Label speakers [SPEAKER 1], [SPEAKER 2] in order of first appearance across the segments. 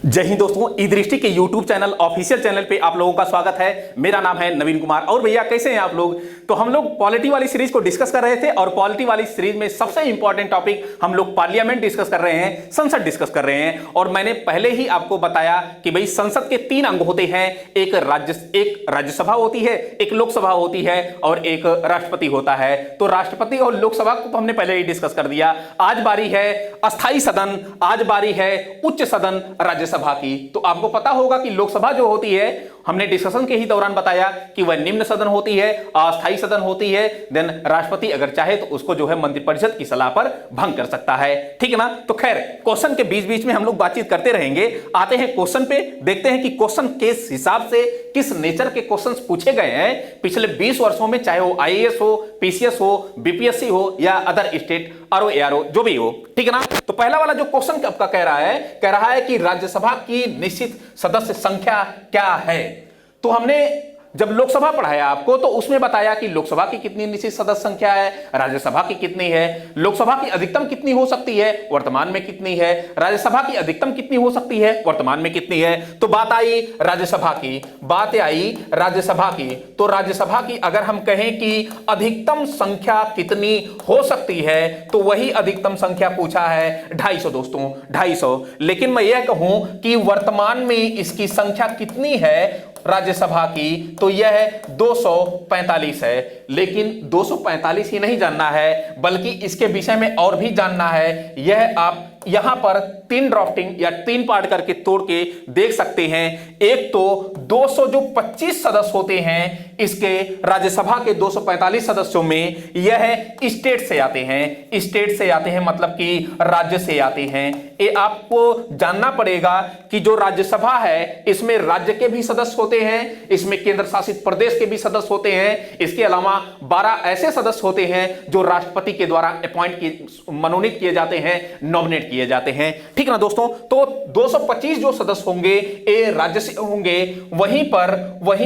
[SPEAKER 1] जय हिंद दोस्तों, ई दृष्टि के YouTube चैनल ऑफिशियल चैनल पे आप लोगों का स्वागत है। मेरा नाम है नवीन कुमार। और भैया कैसे हैं आप लोग? तो हम लोग पॉलिटी वाली सीरीज को डिस्कस कर रहे थे और पॉलिटी वाली सीरीज में सबसे इंपॉर्टेंट टॉपिक हम लोग पार्लियामेंट डिस्कस कर रहे हैं, संसद डिस्कस कर रहे हैं। और मैंने पहले ही आपको बताया कि भाई संसद के 3 अंग होते हैं, एक राज्यसभा होती है, एक लोकसभा होती है और एक राष्ट्रपति होता है। तो राष्ट्रपति और लोकसभा को तो हमने पहले ही डिस्कस कर दिया। आज बारी है अस्थाई सदन, आज बारी है उच्च सदन राज्यसभा की। तो आपको पता होगा कि लोकसभा जो होती है, हमने डिस्कशन के ही दौरान बताया कि वह निम्न सदन होती है, अस्थाई सदन होती है। देन राष्ट्रपति अगर चाहे तो उसको जो है मंत्रिपरिषद की सलाह पर भंग कर सकता है, ठीक है ना। तो खैर क्वेश्चन के बीच बीच में हम लोग बातचीत करते रहेंगे। आते हैं क्वेश्चन पे, देखते हैं कि क्वेश्चन किस हिसाब से, किस नेचर के क्वेश्चंस पूछे गए हैं पिछले 20 वर्षों में, चाहे वो आईएएस हो, पीसीएस हो, बीपीएससी हो या अदर स्टेट आरओ एआरओ जो भी हो, ठीक है ना। तो पहला वाला जो क्वेश्चन आपका कह रहा है कि राज्यसभा की निश्चित सदस्य संख्या क्या है। तो हमने जब लोकसभा पढ़ाया आपको तो उसमें बताया कि लोकसभा की कितनी निश्चित सदस्य संख्या है, राज्यसभा की कितनी है, लोकसभा की अधिकतम कितनी हो सकती है, वर्तमान में कितनी है, राज्यसभा की अधिकतम कितनी हो सकती है, वर्तमान में कितनी है। तो बात आई राज्यसभा की, तो राज्यसभा की अगर हम कहें कि अधिकतम संख्या कितनी हो सकती है तो वही अधिकतम संख्या पूछा है 250 दोस्तों, 250। लेकिन मैं यह कहूं कि वर्तमान में इसकी संख्या कितनी है राज्यसभा की, तो यह 245 है। लेकिन 245 ही नहीं जानना है बल्कि इसके विषय में और भी जानना है। यह आप यहां पर 3 ड्राफ्टिंग या 3 पार्ट करके तोड़ के देख सकते हैं। एक तो 225 सदस्य होते हैं इसके राज्यसभा के 245 सदस्यों में, यह स्टेट से आते हैं, मतलब कि राज्य से आते हैं। ये आपको जानना पड़ेगा कि जो राज्यसभा है इसमें राज्य के भी सदस्य होते हैं, इसमें केंद्र शासित प्रदेश के भी सदस्य होते हैं। इसके अलावा 12 ऐसे सदस्य होते हैं जो राष्ट्रपति के द्वारा मनोनीत किए जाते हैं, नॉमिनेट किए जाते हैं, ठीक ना दोस्तों। तो 225 जो सदस्य होंगे ये राज्य से होंगे। वहीं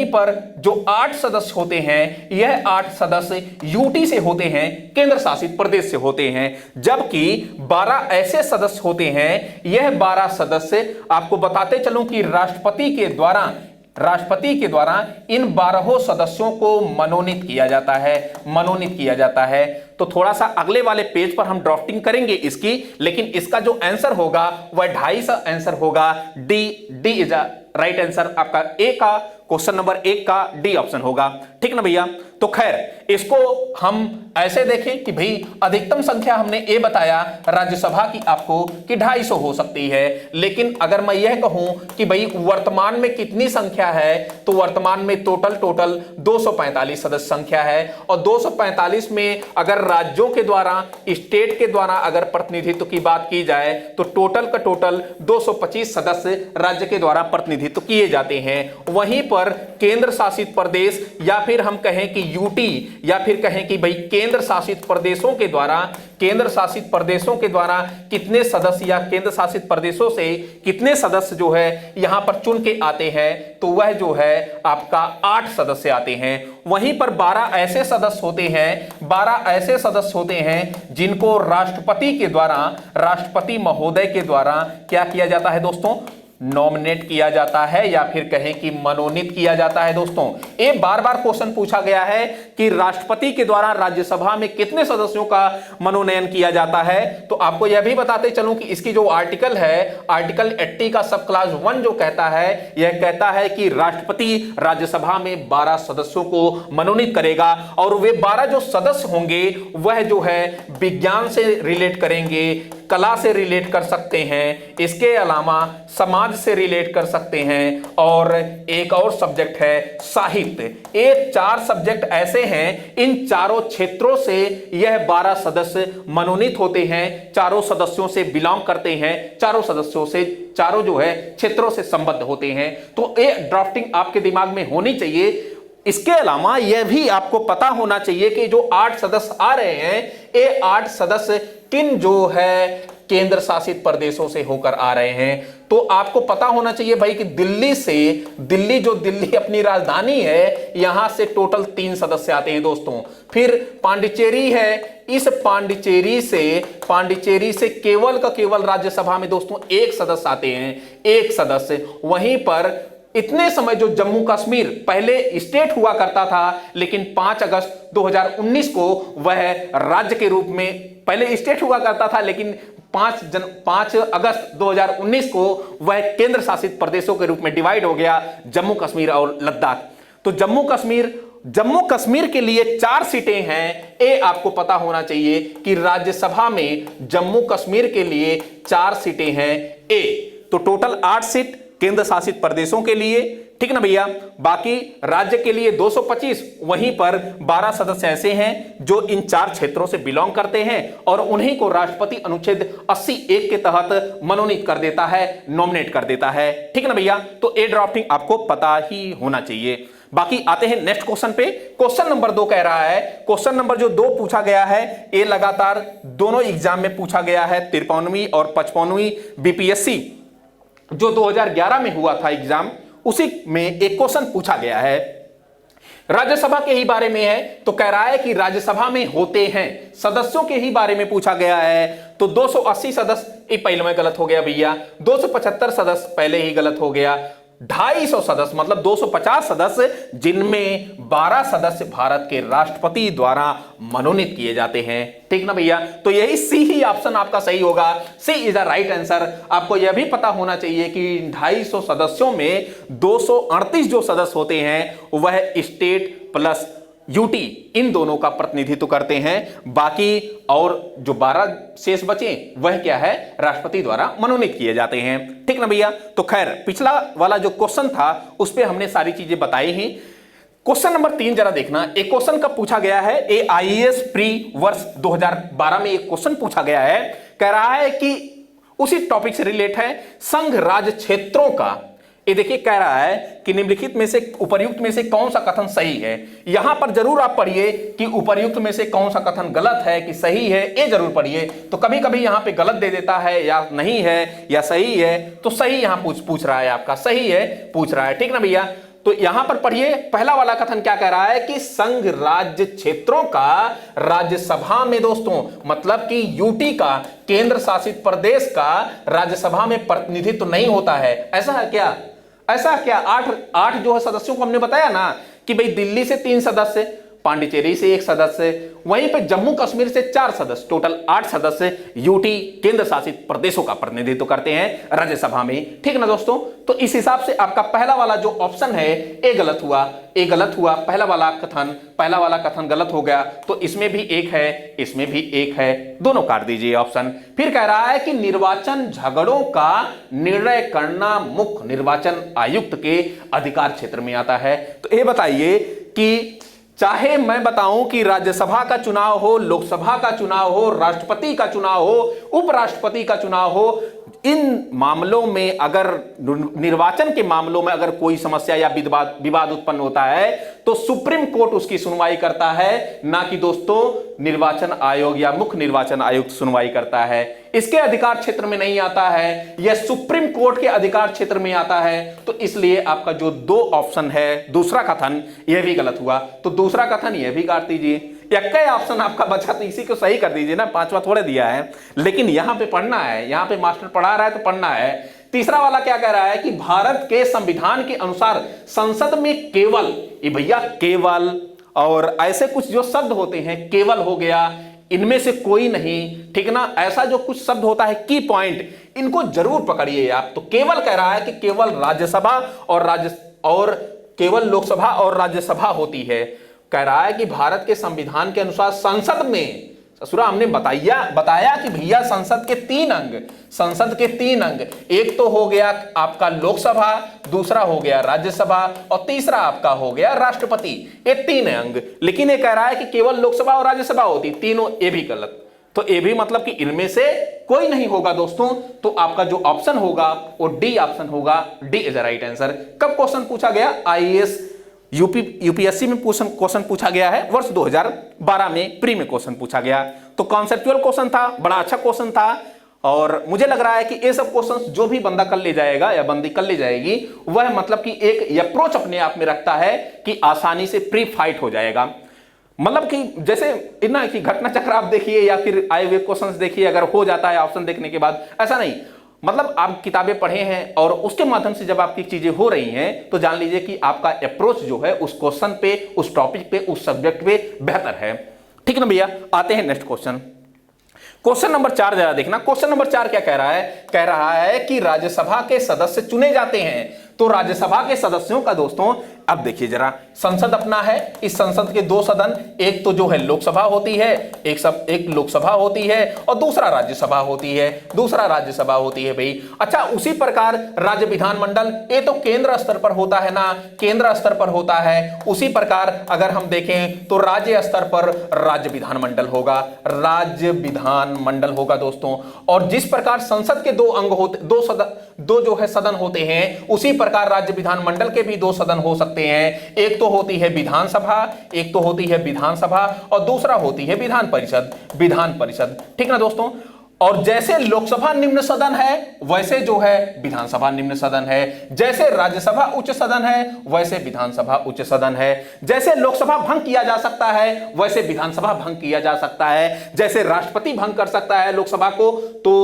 [SPEAKER 1] पर जो 8 सदस्य होते हैं, यह 8 सदस्य यूटी से होते हैं, केंद्र शासित प्रदेश से होते हैं। जबकि 12 ऐसे सदस्य होते हैं, यह 12 सदस्य आपको बताते चलूं कि राष्ट्रपति के द्वारा इन 12 सदस्यों को मनोनीत किया जाता है। तो थोड़ा सा अगले वाले पेज पर हम ड्राफ्टिंग करेंगे इसकी, लेकिन इसका जो आंसर होगा वह 250 आंसर होगा। D is right answer. आपका ए का क्वेश्चन नंबर 1 का डी ऑप्शन होगा, ठीक ना भैया। तो खैर इसको हम ऐसे देखें कि भाई अधिकतम संख्या हमने ए बताया राज्यसभा की आपको कि 250 हो सकती है। लेकिन अगर मैं यह कहूं कि भाई वर्तमान में कितनी संख्या है, तो वर्तमान में टोटल 245 सदस्य संख्या है। और 245 में अगर राज्यों के द्वारा, स्टेट के द्वारा अगर प्रतिनिधित्व की बात की जाए तो टोटल का टोटल 225 सदस्य राज्य के द्वारा प्रतिनिधित्व किए जाते हैं। वहीं पर केंद्र शासित प्रदेश या फिर हम कहें कि यूटी या फिर कहें कि भाई केंद्र शासित प्रदेशों के द्वारा कितने सदस्य या केंद्र शासित प्रदेशों से कितने सदस्य जो है यहां पर चुन के आते हैं, तो वह जो है आपका 8 सदस्य आते हैं। वहीं पर 12 ऐसे सदस्य होते हैं जिनको राष्ट्रपति महोदय के द्वारा क्या किया जाता है दोस्तों, नॉमिनेट किया जाता है या फिर कहें कि मनोनीत किया जाता है। दोस्तों ये बार बार क्वेश्चन पूछा गया है कि राष्ट्रपति के द्वारा राज्यसभा में कितने सदस्यों का मनोनयन किया जाता है। तो आपको यह भी बताते चलूं कि इसकी जो आर्टिकल है, आर्टिकल 80 का सब क्लास 1 जो कहता है, यह कहता है कि राष्ट्रपति राज्यसभा में 12 सदस्यों को मनोनीत करेगा। और वे 12 जो सदस्य होंगे वह जो है विज्ञान से रिलेट करेंगे, कला से रिलेट कर सकते हैं, इसके अलावा समाज से रिलेट कर सकते हैं, और एक और सब्जेक्ट है साहित्य। ये 4 सब्जेक्ट ऐसे हैं, इन चारों क्षेत्रों से यह 12 सदस्य मनोनीत होते हैं, चारों सदस्यों से बिलोंग करते हैं, चारों जो है क्षेत्रों से संबद्ध होते हैं। तो ये ड्राफ्टिंग आपके दिमाग में होनी चाहिए। इसके अलावा यह भी आपको पता होना चाहिए कि जो 8 सदस्य आ रहे हैं, ये 8 सदस्य किन जो है केंद्र शासित प्रदेशों से होकर आ रहे हैं। तो आपको पता होना चाहिए भाई कि दिल्ली अपनी राजधानी है, यहां से टोटल 3 सदस्य आते हैं दोस्तों। फिर पांडिचेरी है, इस पांडिचेरी से केवल का केवल राज्यसभा में दोस्तों 1 सदस्य आते हैं, 1 सदस्य। वहीं पर इतने समय जो जम्मू कश्मीर पहले स्टेट हुआ करता था, लेकिन 5 अगस्त 2019 को वह राज्य के रूप में, पहले स्टेट हुआ करता था लेकिन 5 अगस्त 2019 को वह केंद्र शासित प्रदेशों के रूप में डिवाइड हो गया, जम्मू कश्मीर और लद्दाख। तो जम्मू कश्मीर के लिए 4 सीटें हैं, ये आपको पता होना चाहिए कि राज्यसभा में जम्मू कश्मीर के लिए 4 सीटें हैं ए। तो टोटल 8 सीट केंद्र शासित प्रदेशों के लिए, ठीक ना भैया। बाकी राज्य के लिए 225, वहीं पर 12 सदस्य ऐसे हैं जो इन 4 क्षेत्रों से बिलोंग करते हैं और उन्हीं को राष्ट्रपति अनुच्छेद 80(1) के तहत मनोनीत कर देता है, नॉमिनेट कर देता है, ठीक ना भैया। तो ए ड्राफ्टिंग आपको पता ही होना चाहिए। बाकी आते हैं नेक्स्ट क्वेश्चन पे। क्वेश्चन नंबर 2 कह रहा है, क्वेश्चन नंबर जो 2 पूछा गया है, ये लगातार दोनों एग्जाम में पूछा गया है, 53वीं और 55वीं बीपीएससी जो 2011 में हुआ था एग्जाम, उसी में एक क्वेश्चन पूछा गया है, राज्यसभा के ही बारे में है। तो कह रहा है कि राज्यसभा में होते हैं सदस्यों के ही बारे में पूछा गया है। तो 280 सदस्य, ये पहले में गलत हो गया भैया, 275 सदस्य पहले ही गलत हो गया, 250 सदस्य मतलब 250 सदस्य, जिनमें 12 सदस्य भारत के राष्ट्रपति द्वारा मनोनीत किए जाते हैं, ठीक ना भैया। तो यही सी ही ऑप्शन आपका सही होगा, C is the right answer. आपको यह भी पता होना चाहिए कि 250 सदस्यों में 238 जो सदस्य होते हैं वह स्टेट प्लस यूटी इन दोनों का प्रतिनिधित्व करते हैं। बाकी और जो 12 शेष बचे वह क्या है, राष्ट्रपति द्वारा मनोनीत किए जाते हैं, ठीक ना भैया। तो खैर पिछला वाला जो क्वेश्चन था उस पे हमने सारी चीजें बताई हैं। क्वेश्चन नंबर 3 जरा देखना, एक क्वेश्चन कब पूछा गया है, ए आईएएस प्री वर्ष 2012 में एक क्वेश्चन पूछा गया है। कह रहा है कि उसी टॉपिक से रिलेट है, संघ राज्य क्षेत्रों का, ये देखिए कह रहा है कि निम्नलिखित में से उपर्युक्त में से कौन सा कथन सही है। यहां पर जरूर आप पढ़िए कि उपर्युक्त में से कौन सा कथन गलत है कि सही है, ये जरूर पढ़िए। तो कभी कभी यहां पे गलत दे देता है या नहीं है या सही है, तो सही यहां पूछ रहा है, आपका सही है पूछ रहा है, ठीक ना भैया। तो यहां पर पढ़िए, पहला वाला कथन क्या कह रहा है कि संघ राज्य क्षेत्रों का राज्यसभा में दोस्तों, मतलब कि यूटी का, केंद्र शासित प्रदेश का राज्यसभा में प्रतिनिधित्व तो नहीं होता है। ऐसा है क्या? ऐसा क्या? 8 जो है सदस्यों को हमने बताया ना कि भाई दिल्ली से 3 सदस्य, पांडिचेरी से 1 सदस्य, वहीं पे जम्मू कश्मीर से 4 सदस्य, टोटल 8 सदस्य यूटी केंद्र शासित प्रदेशों का प्रतिनिधित्व करते हैं राज्यसभा में, ठीक ना दोस्तों। तो इस हिसाब से आपका पहला वाला जो ऑप्शन है ए गलत हुआ, ए गलत हुआ, पहला वाला कथन गलत हो गया। तो इसमें भी 1 है, इसमें भी 1 है, दोनों काट दीजिए ऑप्शन। फिर कह रहा है कि निर्वाचन झगड़ों का निर्णय करना मुख्य निर्वाचन आयुक्त के अधिकार क्षेत्र में आता है। तो ये बताइए कि चाहे मैं बताऊं कि राज्यसभा का चुनाव हो, लोकसभा का चुनाव हो, राष्ट्रपति का चुनाव हो, उपराष्ट्रपति का चुनाव हो, इन मामलों में अगर निर्वाचन के मामलों में अगर कोई समस्या या विवाद उत्पन्न होता है तो सुप्रीम कोर्ट उसकी सुनवाई करता है, ना कि दोस्तों निर्वाचन आयोग या मुख्य निर्वाचन आयुक्त सुनवाई करता है। इसके अधिकार क्षेत्र में नहीं आता है, यह सुप्रीम कोर्ट के अधिकार क्षेत्र में आता है। तो इसलिए आपका जो 2 ऑप्शन है, दूसरा कथन, यह भी गलत हुआ। तो दूसरा कथन यह भी काट दीजिए। इक्का ऑप्शन आपका बचा, तो इसी को सही कर दीजिए ना, 5वां थोड़े दिया है, लेकिन यहां पे पढ़ना है, यहां पे मास्टर पढ़ा रहा है तो पढ़ना है। तीसरा वाला क्या कह रहा है कि भारत के संविधान के अनुसार संसद में केवल, ये भैया केवल और ऐसे कुछ जो शब्द होते हैं, केवल हो गया, इनमें से कोई नहीं, ठीक ना। ऐसा जो कुछ शब्द होता है की पॉइंट, इनको जरूर पकड़िए आप। तो केवल कह रहा है कि केवल राज्यसभा और केवल लोकसभा और राज्यसभा होती है। कह रहा है कि भारत के संविधान के अनुसार संसद में, ससुरा हमने बताया कि भैया संसद के 3 अंग, एक तो हो गया आपका लोकसभा, दूसरा हो गया राज्यसभा और तीसरा आपका हो गया राष्ट्रपति, ये 3 अंग। लेकिन ये कह रहा है कि केवल लोकसभा और राज्यसभा होती, तीनों, ये भी गलत। तो ये भी मतलब कि इनमें से कोई नहीं होगा दोस्तों। तो आपका जो ऑप्शन होगा वो डी ऑप्शन होगा, D is the right answer. कब क्वेश्चन पूछा गया? आईएएस यूपीएससी में क्वेश्चन पूछा गया है, वर्ष 2012 में प्री में क्वेश्चन पूछा गया। तो कॉन्सेप्चुअल क्वेश्चन था, बड़ा अच्छा क्वेश्चन था, और मुझे लग रहा है कि ये सब क्वेश्चंस जो भी बंदा कर ले जाएगा या बंदी कर ले जाएगी, वह मतलब कि एक अप्रोच अपने आप में रखता है कि आसानी से प्री फाइट हो जाएगा। मतलब कि जैसे इतना कि घटना चक्र आप देखिए या फिर आए हुए क्वेश्चंस देखिए, अगर हो जाता है ऑप्शन देखने के बाद, ऐसा नहीं, मतलब आप किताबें पढ़े हैं और उसके माध्यम से जब आपकी चीजें हो रही हैं तो जान लीजिए कि आपका अप्रोच जो है उस क्वेश्चन पे, उस टॉपिक पे, उस सब्जेक्ट पे बेहतर है। ठीक ना भैया, आते हैं नेक्स्ट क्वेश्चन। क्वेश्चन नंबर 4 जरा देखना। क्वेश्चन नंबर 4 क्या कह रहा है? कह रहा है कि राज्यसभा के सदस्य चुने जाते हैं। तो राज्यसभा के सदस्यों का दोस्तों अब देखिए जरा, संसद अपना है, इस संसद के दो सदन, एक तो जो है लोकसभा होती है, एक लोकसभा होती है और दूसरा राज्यसभा होती है, दूसरा राज्यसभा होती है भाई। अच्छा, उसी प्रकार राज्य विधानमंडल, ये तो केंद्र स्तर पर होता है ना, केंद्र स्तर पर होता है। उसी प्रकार अगर हम देखें तो राज्य स्तर पर राज्य विधानमंडल होगा, राज्य विधानमंडल होगा दोस्तों। और जिस प्रकार संसद के दो अंग होते, दो जो है सदन होते हैं, उसी प्रकार राज्य विधानमंडल के भी दो सदन हो सकते हैं। एक तो होती है विधानसभा, एक तो होती है विधानसभा और दूसरा होती है विधान परिषद, विधान परिषद। ठीक ना दोस्तों? और जैसे लोकसभा निम्न सदन है वैसे जो है विधानसभा निम्न सदन है, जैसे राज्यसभा उच्च सदन है वैसे विधानसभा उच्च सदन है, जैसे लोकसभा भंग किया जा सकता है वैसे विधानसभा भंग किया जा सकता है, जैसे राष्ट्रपति भंग कर सकता है लोकसभा को तो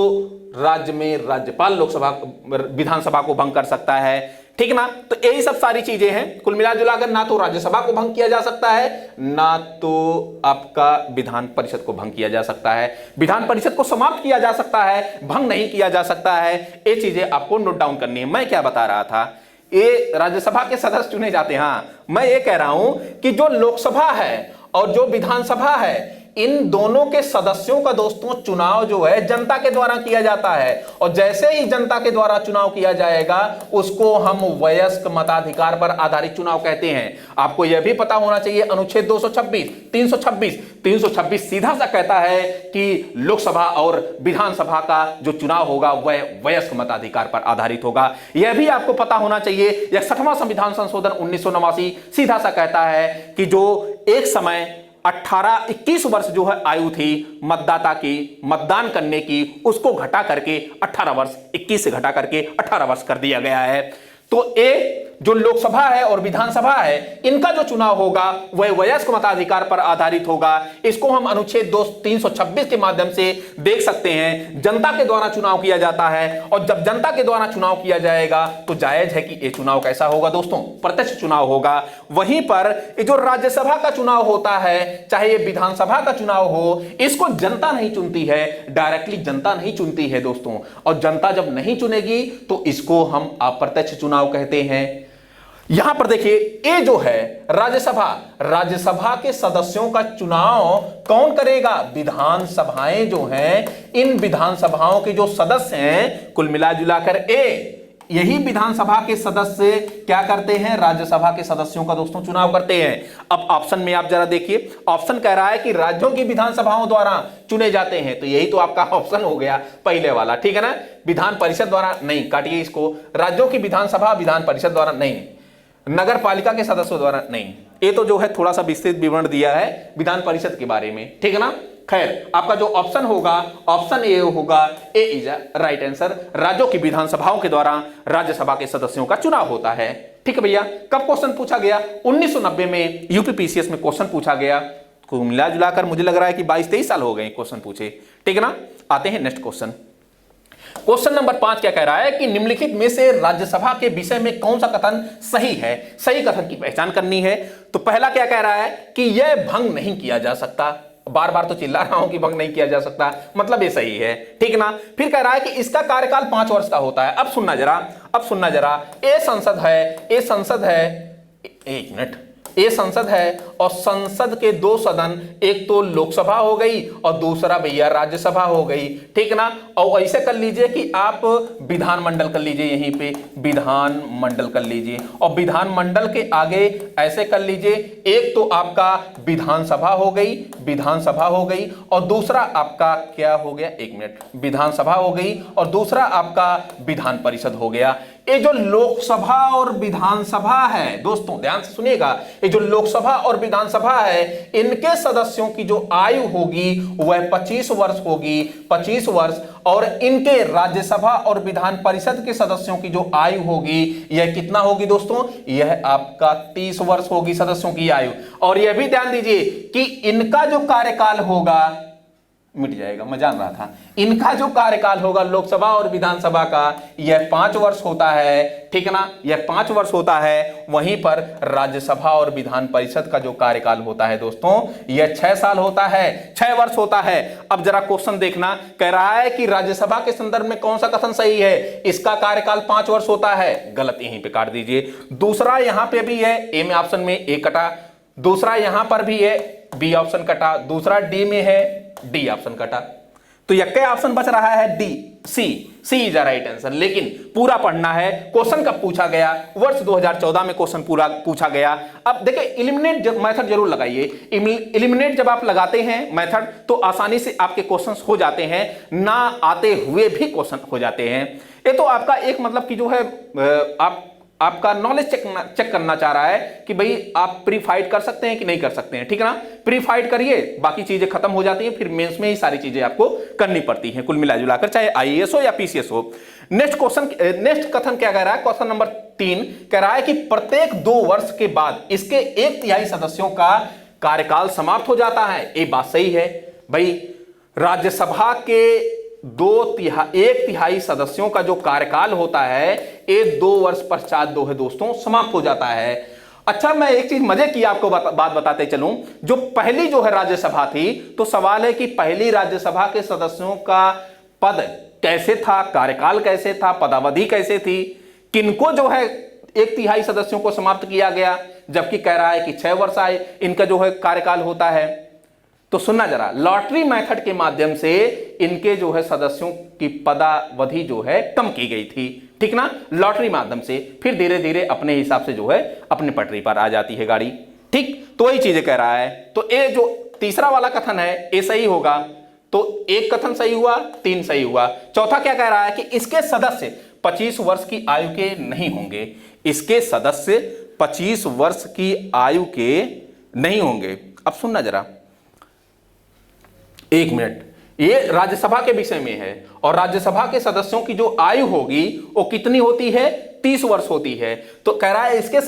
[SPEAKER 1] राज्य में राज्यपाल लोकसभा विधानसभा को भंग कर सकता है। ठीक ना? तो यही सब सारी चीजें हैं। कुल मिला जुलाकर ना तो राज्यसभा को भंग किया जा सकता है, ना तो आपका विधान परिषद को भंग किया जा सकता है। विधान परिषद को समाप्त किया जा सकता है, भंग नहीं किया जा सकता है। ये चीजें आपको नोट डाउन करनी है। मैं क्या बता रहा था, ये राज्यसभा के सदस्य चुने जाते हैं। हाँ, मैं ये कह रहा हूं कि जो लोकसभा है और जो विधानसभा है, इन दोनों के सदस्यों का दोस्तों चुनाव जो है जनता के द्वारा किया जाता है। और जैसे ही जनता के द्वारा चुनाव किया जाएगा उसको हम वयस्क मताधिकार पर आधारित चुनाव कहते हैं। आपको यह भी पता होना चाहिए, अनुच्छेद 226, 326 सीधा सा कहता है कि लोकसभा और विधानसभा का जो चुनाव होगा वह वयस्क मताधिकार पर आधारित होगा। यह भी आपको पता होना चाहिए, 61वां संविधान संशोधन 1989 सीधा सा कहता है कि जो एक समय 18-21 वर्ष जो है आयु थी मतदाता की, मतदान करने की, उसको घटा करके 18 वर्ष, 21 से घटा करके 18 वर्ष कर दिया गया है। तो ये जो लोकसभा है और विधानसभा है, इनका जो चुनाव होगा वह वयस्क मताधिकार पर आधारित होगा। इसको हम अनुच्छेद 326 के माध्यम से देख सकते हैं। जनता के द्वारा चुनाव किया जाता है और जब जनता के द्वारा चुनाव किया जाएगा तो जायज है कि ये चुनाव कैसा होगा दोस्तों? प्रत्यक्ष चुनाव होगा। वहीं पर ये जो राज्यसभा का चुनाव होता है, चाहे ये विधानसभा का चुनाव हो, इसको जनता नहीं चुनती है, डायरेक्टली जनता नहीं चुनती है दोस्तों। और जनता जब नहीं चुनेगी तो इसको हम अप्रत्यक्ष चुनाव कहते हैं। यहां पर देखिए, ये जो है राज्यसभा के सदस्यों का चुनाव कौन करेगा? विधानसभाएं जो हैं, इन विधानसभाओं के जो सदस्य हैं, कुल मिला जुलाकर यही विधानसभा के सदस्य क्या करते हैं? राज्यसभा के सदस्यों का दोस्तों चुनाव करते हैं। अब ऑप्शन में आप जरा देखिए, ऑप्शन कह रहा है कि राज्यों की विधानसभाओं द्वारा चुने जाते हैं, तो यही तो आपका ऑप्शन हो गया पहले वाला। ठीक है ना? विधान परिषद द्वारा नहीं, काटिए इसको, राज्यों की विधानसभा विधान परिषद द्वारा नहीं, नगर पालिका के सदस्यों द्वारा नहीं। ये तो जो है थोड़ा सा विस्तृत विवरण दिया है विधान परिषद के बारे में। ठीक है ना? खैर, आपका जो ऑप्शन होगा, ऑप्शन ए होगा, ए इज राइट आंसर। राज्यों की विधानसभाओं के द्वारा राज्यसभा के सदस्यों का चुनाव होता है। ठीक है भैया? कब क्वेश्चन पूछा गया? 1990 में यूपीपीसीएस में क्वेश्चन पूछा गया। मिला जुलाकर मुझे लग रहा है कि 22-23 साल हो गए क्वेश्चन पूछे। ठीक है ना? आते हैं नेक्स्ट क्वेश्चन। क्वेश्चन नंबर 5 क्या कह रहा है कि निम्नलिखित में से राज्यसभा के विषय में कौन सा कथन सही है? सही कथन की पहचान करनी है। तो पहला क्या कह रहा है कि यह भंग नहीं किया जा सकता। बार बार तो चिल्ला रहा हूं कि भंग नहीं किया जा सकता, मतलब ये सही है। ठीक ना? फिर कह रहा है कि इसका कार्यकाल 5 वर्ष का होता है। अब सुनना जरा, ये संसद है, एक मिनट, ये संसद है और संसद के दो सदन, एक तो लोकसभा हो गई और दूसरा भैया राज्यसभा हो गई। ठीक ना? और ऐसे कर लीजिए कि आप विधानमंडल कर लीजिए, यहीं पे विधानमंडल कर लीजिए और विधानमंडल के आगे ऐसे कर लीजिए, एक तो आपका विधानसभा हो गई और दूसरा आपका क्या हो गया? एक मिनट, विधानसभा हो गई और दूसरा आपका विधान परिषद हो गया। ये जो लोकसभा और विधानसभा है दोस्तों, ध्यान से सुनिएगा, ये जो लोकसभा और विधानसभा है, इनके सदस्यों की जो आयु होगी वह 25 वर्ष होगी, 25 वर्ष। और इनके राज्यसभा और विधान परिषद के सदस्यों की जो आयु होगी यह कितना होगी दोस्तों, यह आपका 30 वर्ष होगी सदस्यों की आयु। और यह भी ध्यान दीजिए कि इनका जो कार्यकाल होगा, मिट जाएगा, मैं जान रहा था, इनका जो कार्यकाल होगा लोकसभा और विधानसभा का यह 5 वर्ष होता है, ठीक है ना, यह 5 वर्ष होता है। वहीं पर राज्यसभा और विधान परिषद का जो कार्यकाल होता है दोस्तों, यह 6 साल होता है, 6 वर्ष होता है। अब जरा क्वेश्चन देखना, कह रहा है कि राज्यसभा के संदर्भ में कौन सा कथन सही है, इसका कार्यकाल 5 वर्ष होता है, गलत, यहीं पे काट दीजिए। दूसरा यहां पे भी है, ए में ऑप्शन में ए कटा, दूसरा यहां पर भी है, बी ऑप्शन कटा, दूसरा डी में है, डी ऑप्शन कटा, तो यह क्या ऑप्शन बच रहा है, D, C is the right answer. लेकिन पूरा पढ़ना है, क्वेश्चन कब पूछा गया, वर्ष 2014 में क्वेश्चन पूरा पूछा गया। अब देखिए इलिमिनेट मेथड जरूर लगाइए, इलिमिनेट जब आप लगाते हैं मेथड तो आसानी से आपके क्वेश्चंस हो जाते हैं, ना आते हुए भी क्वेश्चन हो जाते हैं। ये तो आपका एक मतलब कि जो है आपका नॉलेज चेक करना चाह रहा है कि भाई आप प्री फाइट कर सकते हैं कि नहीं कर सकते हैं, ठीक है ना, प्री फाइट करिए, बाकी चीजें खत्म हो जाती हैं, फिर मेंस में ही सारी चीजें आपको करनी पड़ती हैं कुल मिला जुलाकर, चाहे आईएएस हो या पीसीएस हो। नेक्स्ट क्वेश्चन, नेक्स्ट कथन क्या कह रहा है, क्वेश्चन नंबर 3 कह रहा है कि प्रत्येक 2 वर्ष के बाद इसके 1/3 सदस्यों का कार्यकाल समाप्त हो जाता है। ये बात सही है भाई, राज्यसभा के 1/3 सदस्यों का जो कार्यकाल होता है ये 2 वर्ष पश्चात जो है दोस्तों समाप्त हो जाता है। अच्छा, मैं एक चीज मजे की आपको बात बताते चलूं, जो पहली जो है राज्यसभा थी, तो सवाल है कि पहली राज्यसभा के सदस्यों का पद कैसे था, कार्यकाल कैसे था, पदावधि कैसे थी, किनको जो है 1/3 सदस्यों को समाप्त किया गया, जबकि कह रहा है कि 6 वर्ष आए इनका जो है कार्यकाल होता है। तो सुनना जरा, लॉटरी मेथड के माध्यम से इनके जो है सदस्यों की पदावधि जो है कम की गई थी, ठीक ना, लॉटरी माध्यम से, फिर धीरे धीरे अपने हिसाब से जो है अपने पटरी पर आ जाती है गाड़ी, ठीक। तो वही चीजें कह रहा है। तो ये जो तीसरा वाला कथन है ये सही होगा, तो एक कथन सही हुआ, 3 सही हुआ। चौथा क्या कह रहा है कि इसके सदस्य 25 वर्ष की आयु के नहीं होंगे, इसके सदस्य 25 वर्ष की आयु के नहीं होंगे। अब सुनना जरा, 1 मिनट, ये राज्यसभा के विषय में है और राज्यसभा के सदस्यों की जो आयु होगी वो कितनी होती है, 30 वर्ष होती है। तो कह रहा है इसके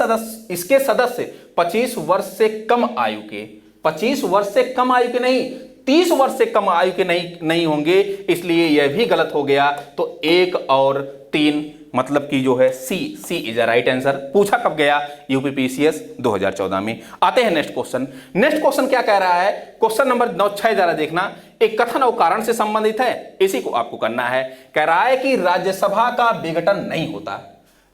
[SPEAKER 1] सदस्य 25 वर्ष से कम आयु के, 25 वर्ष से कम आयु के नहीं, 30 वर्ष से कम आयु के नहीं होंगे, इसलिए यह भी गलत हो गया। तो 1 और 3 मतलब कि जो है सी इज अ राइट आंसर। पूछा कब गया, यूपीपीसीएस 2014 में। आते हैं नेक्स्ट क्वेश्चन। नेक्स्ट क्वेश्चन क्या कह रहा है, क्वेश्चन नंबर 6 जरा देखना, एक कथन और कारण से संबंधित है, इसी को आपको करना है। कह रहा है कि राज्यसभा का विघटन नहीं होता,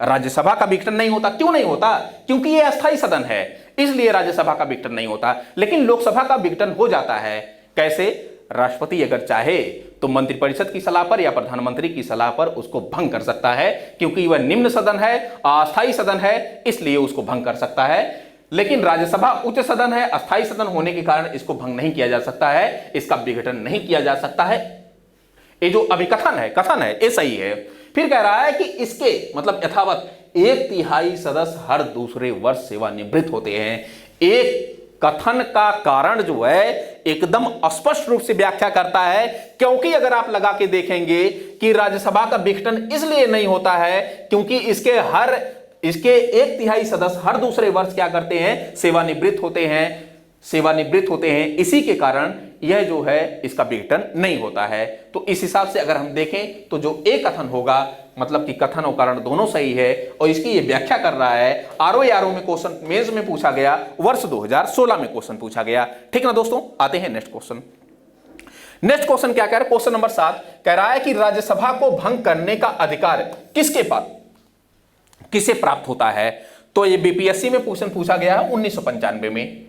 [SPEAKER 1] राज्यसभा का विघटन नहीं होता। क्यों नहीं होता, क्योंकि यह अस्थायी सदन है, इसलिए राज्यसभा का विघटन नहीं होता। लेकिन लोकसभा का विघटन हो जाता है, कैसे, राष्ट्रपति अगर चाहे तो मंत्रिपरिषद की सलाह पर या प्रधानमंत्री की सलाह पर उसको भंग कर सकता है, क्योंकि वह निम्न सदन है, अस्थायी सदन है, इसलिए उसको भंग कर सकता है। लेकिन राज्यसभा उच्च सदन है, अस्थायी सदन होने के कारण इसको भंग नहीं किया जा सकता है, इसका विघटन नहीं किया जा सकता है। ये जो अभी कथन है ये सही है। फिर कह रहा है कि इसके मतलब यथावत 1/3 सदस्य हर दूसरे वर्ष सेवानिवृत्त होते हैं। एक कथन का कारण जो है एकदम स्पष्ट रूप से व्याख्या करता है, क्योंकि अगर आप लगा के देखेंगे कि राज्यसभा का विघटन इसलिए नहीं होता है क्योंकि इसके 1/3 सदस्य हर दूसरे वर्ष क्या करते हैं, सेवानिवृत्त होते हैं, इसी के कारण यह जो है इसका विघटन नहीं होता है। तो इस हिसाब से अगर हम देखें तो जो एक कथन होगा, मतलब कि कथन और कारण दोनों सही है, और इसकी ये व्याख्या कर रहा है। आरओ में क्वेश्चन मेंस में पूछा गया, वर्ष 2016 में क्वेश्चन पूछा गया, ठीक ना दोस्तों। आते हैं नेक्स्ट क्वेश्चन। नेक्स्ट क्वेश्चन क्या कह रहा है, क्वेश्चन नंबर 7 कह रहा है कि राज्यसभा को भंग करने का अधिकार किसे प्राप्त होता है। तो ये बीपीएससी में क्वेश्चन पूछा गया है 1995 में।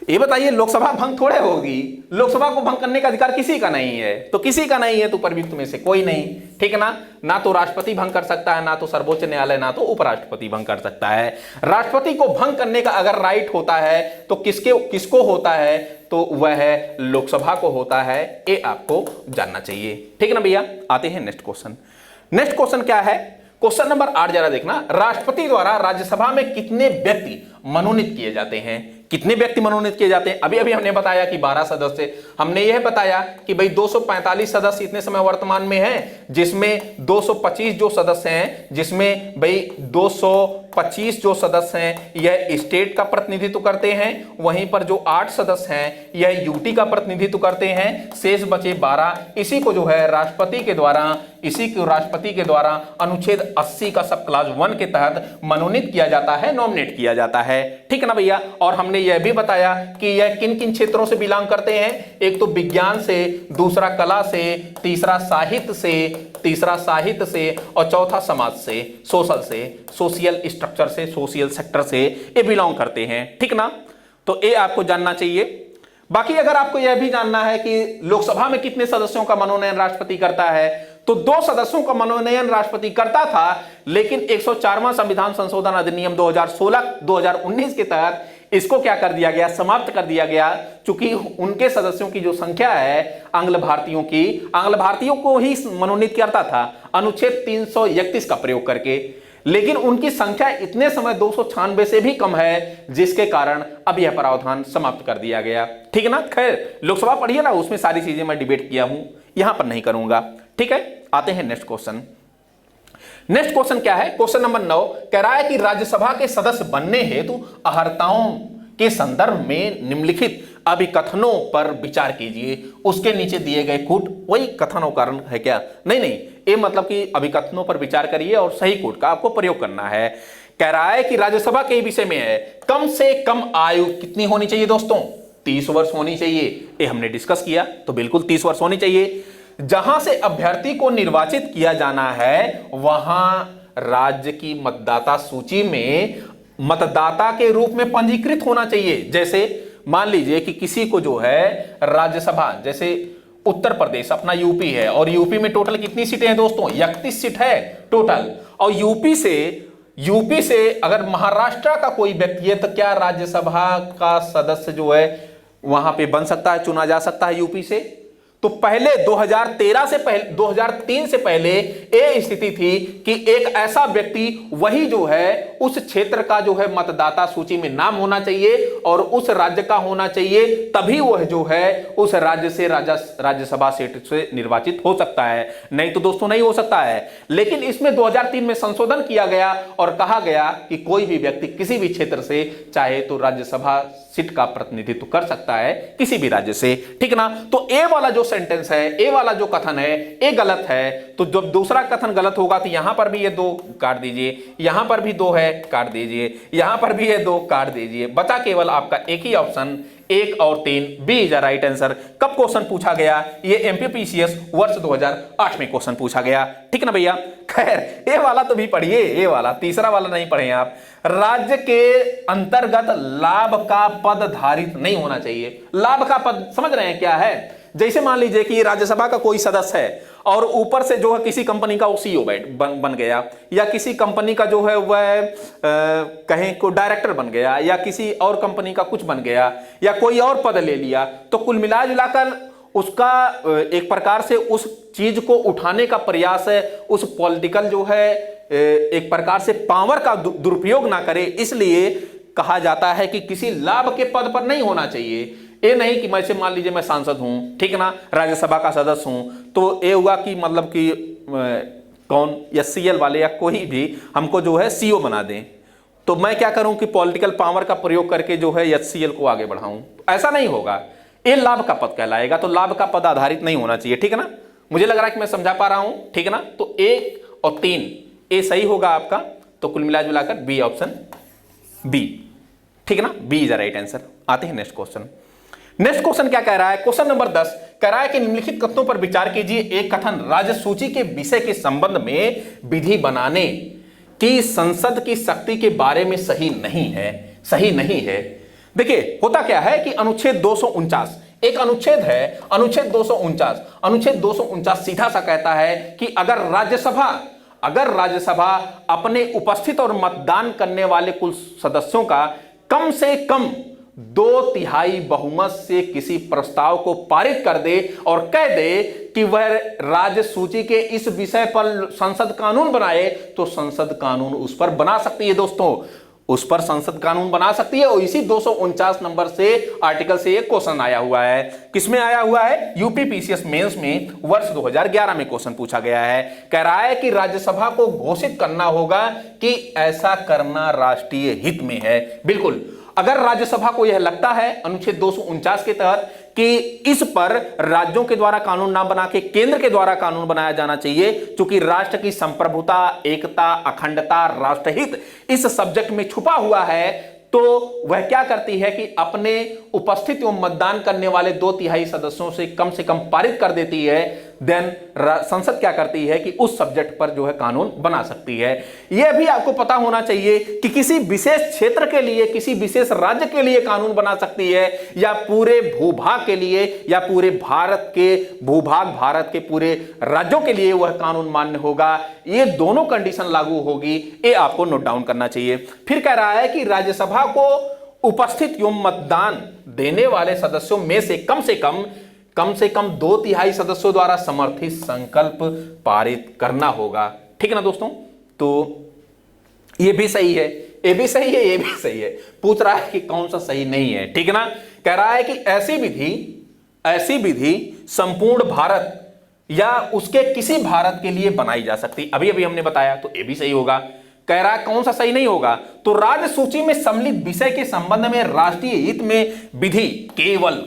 [SPEAKER 1] ये बताइए, लोकसभा भंग थोड़े होगी, लोकसभा को भंग करने का अधिकार किसी का नहीं है, तो किसी का नहीं है तो उपरयुक्त में से कोई नहीं, ठीक है ना तो राष्ट्रपति भंग कर सकता है, ना तो सर्वोच्च न्यायालय, ना तो उपराष्ट्रपति भंग कर सकता है। राष्ट्रपति को भंग करने का अगर राइट होता है तो किसको होता है, तो वह लोकसभा को होता है, ये आपको जानना चाहिए, ठीक है ना भैया। आते हैं नेक्स्ट क्वेश्चन। नेक्स्ट क्वेश्चन क्या है, क्वेश्चन नंबर 8 जरा देखना, राष्ट्रपति द्वारा राज्यसभा में कितने व्यक्ति मनोनीत किए जाते हैं? कितने व्यक्ति मनोनीत किए जाते हैं? अभी अभी हमने बताया कि 12 सदस्य। हमने यह बताया कि भाई 245 सदस्य इतने समय वर्तमान में हैं, जिसमें 225 जो सदस्य हैं, जिसमें भाई 225 जो सदस्य हैं यह स्टेट का प्रतिनिधित्व करते हैं, वहीं पर जो 8 सदस्य हैं यह यूटी का प्रतिनिधित्व करते हैं, शेष बचे 12। इसी को जो है राष्ट्रपति के द्वारा अनुच्छेद 80 का सब क्लास 1 के तहत मनोनीत किया जाता है, नॉमिनेट किया जाता है। ठीक है ना भैया? और हमने यह भी बताया कि यह किन किन क्षेत्रों से बिलोंग करते हैं, एक तो विज्ञान से, दूसरा कला से, तीसरा साहित्य से और चौथा समाज से, सोशल स्ट्रक्चर से, सोशल सेक्टर से ये बिलोंग करते हैं। ठीक ना? तो ये आपको जानना चाहिए। बाकी अगर आपको यह भी जानना है कि लोकसभा में कितने सदस्यों का मनोनयन राष्ट्रपति करता है, तो 2 सदस्यों का मनोनयन राष्ट्रपति करता था, लेकिन 104वां संविधान संशोधन अधिनियम 2016-2019 के तहत इसको क्या कर दिया गया? समाप्त कर दिया गया। चूंकि उनके सदस्यों की जो संख्या है आंग्ल भारतीयों को ही मनोनीत करता था अनुच्छेद 331 का प्रयोग करके, लेकिन उनकी संख्या इतने समय 296 से भी कम है, जिसके कारण अब यह प्रावधान समाप्त कर दिया गया। ठीक है ना? खैर, लोकसभा पढ़िए ना, उसमें सारी चीजें मैं डिबेट किया हूं, यहां पर नहीं करूंगा। ठीक है, आते हैं नेक्स्ट क्वेश्चन। नेक्स्ट क्वेश्चन क्या है? क्वेश्चन नंबर 9 कह रहा है कि राज्यसभा के सदस्य बनने हेतु अर्हताओं के संदर्भ में निम्नलिखित अभिकथनों पर विचार कीजिए। उसके नीचे दिए गए कूट वही कथन और कारण है क्या? नहीं, ये मतलब कि अभिकथनों पर विचार करिए और सही कूट का आपको प्रयोग करना है। कह रहा है कि राज्यसभा के विषय में है कम से कम आयु कितनी होनी चाहिए दोस्तों? 30 वर्ष होनी चाहिए। ये हमने डिस्कस किया, तो बिल्कुल 30 वर्ष होनी चाहिए। जहां से अभ्यर्थी को निर्वाचित किया जाना है वहां राज्य की मतदाता सूची में मतदाता के रूप में पंजीकृत होना चाहिए। जैसे मान लीजिए कि किसी को जो है राज्यसभा, जैसे उत्तर प्रदेश अपना यूपी है, और यूपी में टोटल कितनी सीटें हैं दोस्तों? 31 सीट है टोटल। और यूपी से अगर महाराष्ट्र का कोई व्यक्ति है, तो क्या राज्यसभा का सदस्य जो है वहां पे बन सकता है, चुना जा सकता है यूपी से? तो पहले 2003 से पहले ये स्थिति थी कि एक ऐसा व्यक्ति वही जो है उस क्षेत्र का जो है मतदाता सूची में नाम होना चाहिए और उस राज्य का होना चाहिए, तभी वह जो है उस राज्य से राज्यसभा सीट से निर्वाचित हो सकता है, नहीं तो दोस्तों नहीं हो सकता है। लेकिन इसमें 2003 में संशोधन किया गया और कहा गया कि कोई भी व्यक्ति किसी भी क्षेत्र से चाहे तो राज्यसभा सीट का प्रतिनिधित्व कर सकता है किसी भी राज्य से। ठीक ना? तो ए वाला जो सेंटेंस है, ए वाला जो कथन है, ये गलत है। तो जब दूसरा कथन गलत होगा तो यहां पर भी ये 2 काट दीजिए, यहां पर भी 2 है काट दीजिए, यहां पर भी ये 2 काट दीजिए। बचा केवल आपका एक ही ऑप्शन 1 और 3, B is the right answer. कब क्वेश्चन पूछा गया? ये एमपीपीसीएस वर्ष 2008 में क्वेश्चन पूछा गया। ठीक ना भैया? खैर, ये वाला तो भी पढ़िए, ये वाला तीसरा वाला नहीं पढ़े आप। राज्य के अंतर्गत लाभ का पद धारित नहीं होना चाहिए। लाभ का पद समझ रहे हैं क्या है? जैसे मान लीजिए कि राज्यसभा का कोई सदस्य है और ऊपर से जो है किसी कंपनी का सीईओ बन गया, या किसी कंपनी का जो है वह कहीं को डायरेक्टर बन गया, या किसी और कंपनी का कुछ बन गया, या कोई और पद ले लिया, तो कुल मिला जुलाकर उसका एक प्रकार से उस चीज को उठाने का प्रयास है, उस पॉलिटिकल जो है एक प्रकार से पावर का दुरुपयोग ना करे, इसलिए कहा जाता है कि किसी लाभ के पद पर नहीं होना चाहिए। ये नहीं कि मैं से मान लीजिए मैं सांसद हूं, ठीक ना, राज्यसभा का सदस्य हूं, तो ये हुआ कि मतलब कि कौन एससीएल वाले या कोई भी हमको जो है सीईओ बना दें, तो मैं क्या करूं कि पॉलिटिकल पावर का प्रयोग करके जो है एचसीएल को आगे बढ़ाऊं। ऐसा नहीं होगा, ये लाभ का पद कहलाएगा, तो लाभ का पद आधारित नहीं होना चाहिए। ठीक है ना? मुझे लग रहा है कि मैं समझा पा रहा हूं। ठीक है ना? तो 1 और 3 ये सही होगा आपका, तो कुल मिला जुलाकर बी ऑप्शन बी। ठीक है ना? B is the right answer. आते हैं नेक्स्ट क्वेश्चन। नेक्स्ट क्वेश्चन क्या कह रहा है? क्वेश्चन नंबर 10 कह रहा है कि निम्नलिखित कथनों पर विचार कीजिए। एक कथन राज्य सूची के विषय के संबंध में विधि बनाने की संसद की शक्ति के बारे में सही नहीं है। देखिए होता क्या है कि अनुच्छेद 249 एक अनुच्छेद है, अनुच्छेद 249 सीधा सा कहता है कि अगर राज्यसभा अपने उपस्थित और मतदान करने वाले कुल सदस्यों का कम से कम 2/3 बहुमत से किसी प्रस्ताव को पारित कर दे और कह दे कि वह राज्य सूची के इस विषय पर संसद कानून बनाए, तो संसद कानून उस पर बना सकती है दोस्तों, उस पर संसद कानून बना सकती है। और इसी 249 नंबर से आर्टिकल से एक क्वेश्चन आया हुआ है। किसमें आया हुआ है? यूपी पीसीएस मेंस में वर्ष 2011 में क्वेश्चन पूछा गया है। कह रहा है कि राज्यसभा को घोषित करना होगा कि ऐसा करना राष्ट्रीय हित में है। बिल्कुल, अगर राज्यसभा को यह लगता है अनुच्छेद 249 के तहत कि इस पर राज्यों के द्वारा कानून ना बना के केंद्र के द्वारा कानून बनाया जाना चाहिए, क्योंकि राष्ट्र की संप्रभुता, एकता, अखंडता, राष्ट्रहित इस सब्जेक्ट में छुपा हुआ है, तो वह क्या करती है कि अपने उपस्थित एवं मतदान करने वाले 2/3 सदस्यों से कम पारित कर देती है। देन संसद क्या करती है कि उस सब्जेक्ट पर जो है कानून बना सकती है। यह भी आपको पता होना चाहिए कि किसी विशेष क्षेत्र के लिए, किसी विशेष राज्य के लिए कानून बना सकती है, या पूरे भूभाग के लिए, या पूरे भारत के भूभाग, भारत के पूरे राज्यों के लिए वह कानून मान्य होगा। ये दोनों कंडीशन लागू होगी, ये आपको नोट डाउन करना चाहिए। फिर कह रहा है कि राज्यसभा को उपस्थित एवं मतदान देने वाले सदस्यों में से कम 2/3 सदस्यों द्वारा समर्थित संकल्प पारित करना होगा। ठीक है ना दोस्तों? तो ये भी सही है, ये भी सही है, ये भी सही है। पूछ रहा है कि कौन सा सही नहीं है। ठीक है ना? कह रहा है कि ऐसी विधि संपूर्ण भारत या उसके किसी भारत के लिए बनाई जा सकती। अभी हमने बताया, तो ये भी सही होगा। कह रहा है कौन सा सही नहीं होगा? तो राज्य सूची में सम्मिलित विषय के संबंध में राष्ट्रीय हित में विधि केवल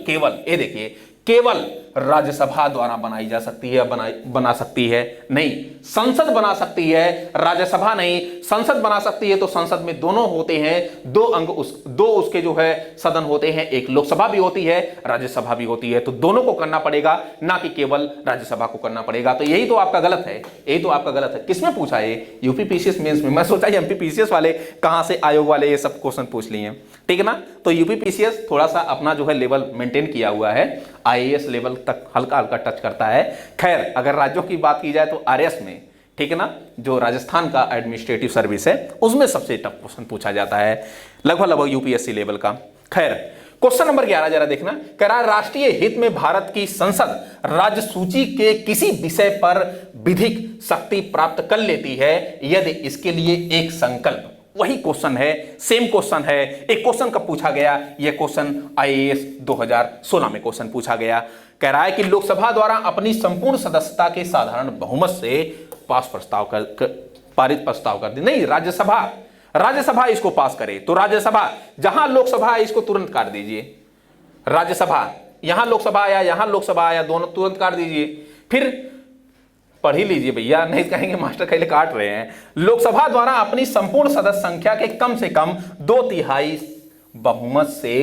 [SPEAKER 1] ये देखिए, केवल राज्यसभा द्वारा बनाई जा सकती है, बना सकती है नहीं, संसद बना सकती है, राज्यसभा नहीं। संसद बना सकती है तो संसद में दोनों होते हैं, दो उसके जो है सदन होते हैं, एक लोकसभा भी होती है, राज्यसभा भी होती है, तो दोनों को करना पड़ेगा, ना कि केवल राज्यसभा को करना पड़ेगा। तो यही तो आपका गलत है, यही तो आपका गलत है। किसमें पूछा है? यूपी पीसीएस मेंस में। मैं सोचा एमपी पीसीएस वाले कहां से, आयोग वाले ये सब क्वेश्चन पूछ लिए हैं। ठीक है ना? तो यूपी पीसीएस थोड़ा सा अपना जो है लेवल मेंटेन किया हुआ है, आईएएस लेवल तक हल्का टच करता है। खैर, अगर राज्यों की बात की जाए तो आरएस में, ठीक है ना, जो राजस्थान का एडमिनिस्ट्रेटिव सर्विस है, उसमें सबसे टफ क्वेश्चन पूछा जाता है, लगभग यूपीएससी लेवल का। खैर, क्वेश्चन नंबर 11 जरा देखना। कह रहा है राष्ट्रीय हित में भारत की संसद राज्य सूची के किसी विषय पर विधिक शक्ति प्राप्त कर लेती है यदि इसके लिए एक संकल्प। वही क्वेश्चन है, सेम क्वेश्चन है। एक क्वेश्चन कब पूछा गया? यह क्वेश्चन आईएएस 2016 में क्वेश्चन पूछा गया। कह रहा है कि लोकसभा द्वारा अपनी संपूर्ण सदस्यता के साधारण बहुमत से पारित प्रस्ताव कर दे। नहीं, राज्यसभा इसको पास करे, तो राज्यसभा जहां लोकसभा है इसको तुरंत काट दीजिए। राज्यसभा, यहां लोकसभा आया, यहां लोकसभा आया, दोनों तुरंत काट दीजिए। फिर पढ़ ही लीजिए भैया, नहीं कहेंगे मास्टर कैले काट रहे हैं। लोकसभा द्वारा अपनी संपूर्ण सदस्य संख्या के कम से कम 2/3 बहुमत से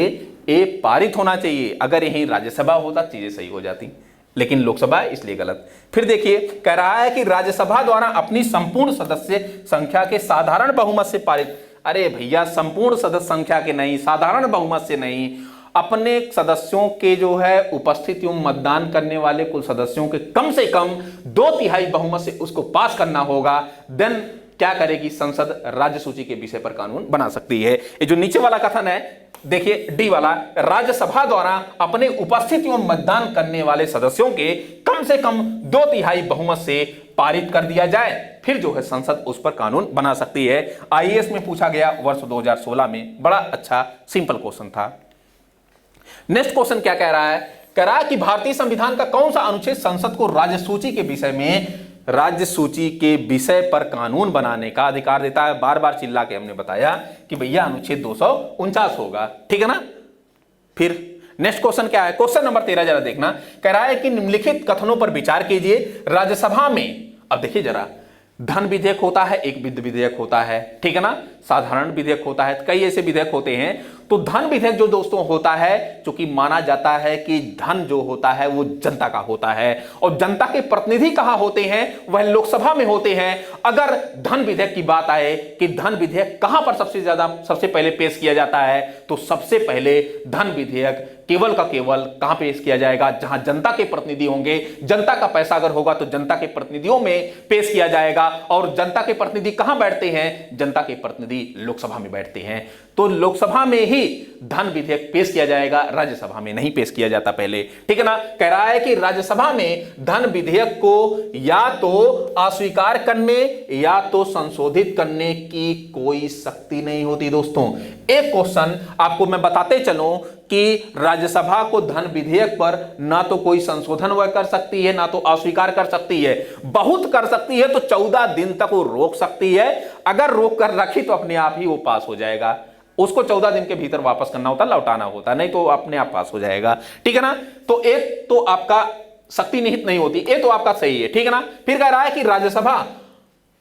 [SPEAKER 1] ये पारित होना चाहिए। अगर यही राज्यसभा होता चीजें सही हो जाती, लेकिन लोकसभा है इसलिए गलत। फिर देखिए, कह रहा है कि राज्यसभा द्वारा अपनी संपूर्ण सदस्य संख्या के साधारण बहुमत से पारित। अरे भैया, संपूर्ण सदस्य संख्या के नहीं, साधारण बहुमत से नहीं, अपने सदस्यों के जो है उपस्थित एवं मतदान करने वाले कुल सदस्यों के कम से कम 2/3 बहुमत से उसको पास करना होगा। देन क्या करेगी संसद? राज्य सूची के विषय पर कानून बना सकती है। ये जो नीचे वाला कथन है, देखिए डी वाला, राज्यसभा द्वारा अपने उपस्थित एवं मतदान करने वाले सदस्यों के कम से कम 2/3 बहुमत से पारित कर दिया जाए, फिर जो है संसद उस पर कानून बना सकती है। आईएएस में पूछा गया वर्ष 2016 में, बड़ा अच्छा सिंपल क्वेश्चन था। नेक्स्ट क्वेश्चन क्या कह रहा है? कह रहा है कि भारतीय संविधान का कौन सा अनुच्छेद संसद को राज्य सूची के विषय पर कानून बनाने का अधिकार देता है? बार बार चिल्ला के हमने बताया कि भैया अनुच्छेद 249 होगा। ठीक है ना? फिर नेक्स्ट क्वेश्चन क्या है? क्वेश्चन नंबर 13 जरा देखना। कह रहा है कि निम्नलिखित कथनों पर विचार कीजिए। राज्यसभा में, अब देखिए जरा, धन विधेयक होता है, एक वित्त विधेयक होता है, ठीक है ना, साधारण विधेयक होता है, कई ऐसे विधेयक होते हैं। तो धन विधेयक जो दोस्तों होता है, क्योंकि माना जाता है कि धन जो होता है वो जनता का होता है, और जनता के प्रतिनिधि कहां होते हैं? वह लोकसभा में होते हैं। अगर धन विधेयक की बात आए कि धन विधेयक कहां पर सबसे पहले पेश किया जाता है, तो सबसे पहले धन विधेयक केवल का केवल कहां पेश किया जाएगा, जहां जनता के प्रतिनिधि होंगे। जनता का पैसा अगर होगा तो जनता के प्रतिनिधियों में पेश किया जाएगा। और जनता के प्रतिनिधि कहां बैठते हैं, जनता के प्रतिनिधि लोकसभा में बैठते हैं। तो लोकसभा में ही धन विधेयक पेश किया जाएगा, राज्यसभा में नहीं पेश किया जाता पहले, ठीक है ना। कह रहा है कि राज्यसभा में धन विधेयक को या तो अस्वीकार करने या तो संशोधित करने की कोई शक्ति नहीं होती। दोस्तों एक क्वेश्चन आपको मैं बताते चलूं कि राज्यसभा को धन विधेयक पर ना तो कोई संशोधन वह कर सकती है, ना तो अस्वीकार कर सकती है। बहुत कर सकती है तो 14 दिन तक वो रोक सकती है। अगर रोक कर रखी तो अपने आप ही वो पास हो जाएगा। उसको 14 दिन के भीतर वापस करना होता, लौटाना होता, नहीं तो अपने आप पास हो जाएगा, ठीक है ना। तो एक तो आपका शक्ति निहित नहीं होती, ये तो आपका सही है, ठीक है ना। फिर कह रहा है कि राज्यसभा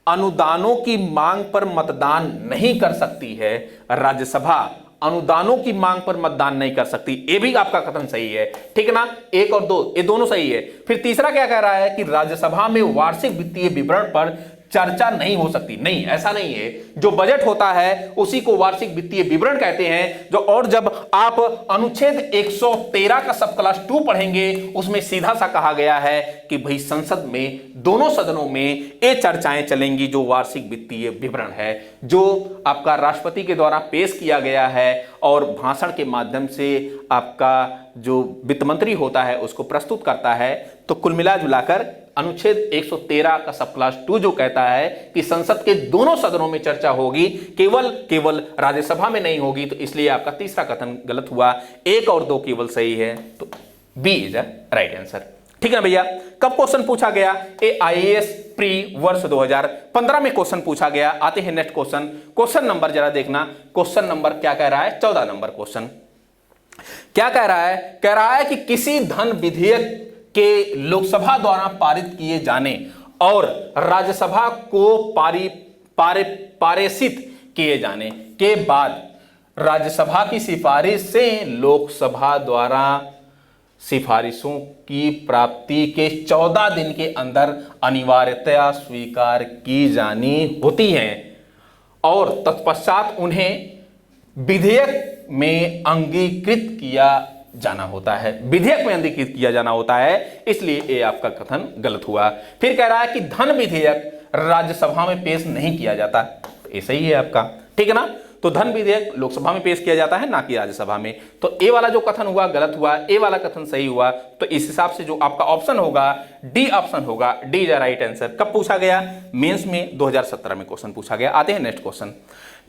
[SPEAKER 1] अनुदानों की मांग पर मतदान नहीं कर सकती है। राज्यसभा अनुदानों की मांग पर मतदान नहीं कर सकती, ये भी आपका कथन सही है, ठीक है ना। 1 और 2 ये दोनों सही है। फिर तीसरा क्या कह रहा है कि राज्यसभा में वार्षिक वित्तीय विवरण पर चर्चा नहीं हो सकती। नहीं, ऐसा नहीं है। जो बजट होता है उसी को वार्षिक वित्तीय विवरण कहते हैं। जो और जब आप अनुच्छेद 113 का सब क्लास 2 पढ़ेंगे उसमें सीधा सा कहा गया है कि भाई संसद में दोनों सदनों में ये चर्चाएं चलेंगी। जो वार्षिक वित्तीय विवरण है जो आपका राष्ट्रपति के द्वारा पेश किया गया है और भाषण के माध्यम से आपका जो वित्त मंत्री होता है उसको प्रस्तुत करता है। तो कुल मिला जुलाकर अनुच्छेद 113 का सब क्लास 2 जो कहता है कि संसद के दोनों सदनों में चर्चा होगी, केवल राज्यसभा में नहीं होगी। तो इसलिए आपका तीसरा कथन गलत हुआ। 1 और 2 केवल सही है, तो B is a right answer, ठीक है ना भैया। कब क्वेश्चन पूछा गया, IAS प्री वर्ष 2015 में क्वेश्चन पूछा गया। आते हैं नेक्स्ट क्वेश्चन। क्वेश्चन नंबर जरा देखना, क्वेश्चन नंबर क्या कह रहा है, 14 नंबर क्वेश्चन क्या कह रहा है। कह रहा है कि किसी धन विधेयक के लोकसभा द्वारा पारित किए जाने और राज्यसभा को पारित किए जाने के बाद राज्यसभा की सिफारिश से लोकसभा द्वारा सिफारिशों की प्राप्ति के 14 दिन के अंदर अनिवार्यतया स्वीकार की जानी होती है और तत्पश्चात उन्हें विधेयक में अंगीकृत किया जाना होता है। विधेयक में अंगीकृत किया जाना होता है, इसलिए ये आपका कथन गलत हुआ। फिर कह रहा है कि धन विधेयक राज्यसभा में पेश नहीं किया जाता, ये सही है आपका, ठीक है ना। तो धन विधेयक लोकसभा में पेश किया जाता है, ना कि राज्यसभा में। तो ए वाला जो कथन हुआ गलत हुआ, ए वाला कथन सही हुआ। तो इस हिसाब से जो आपका ऑप्शन होगा डी ऑप्शन होगा, डी इज राइट आंसर। कब पूछा गया, मेंस में 2017 में क्वेश्चन पूछा गया। आते हैं नेक्स्ट क्वेश्चन।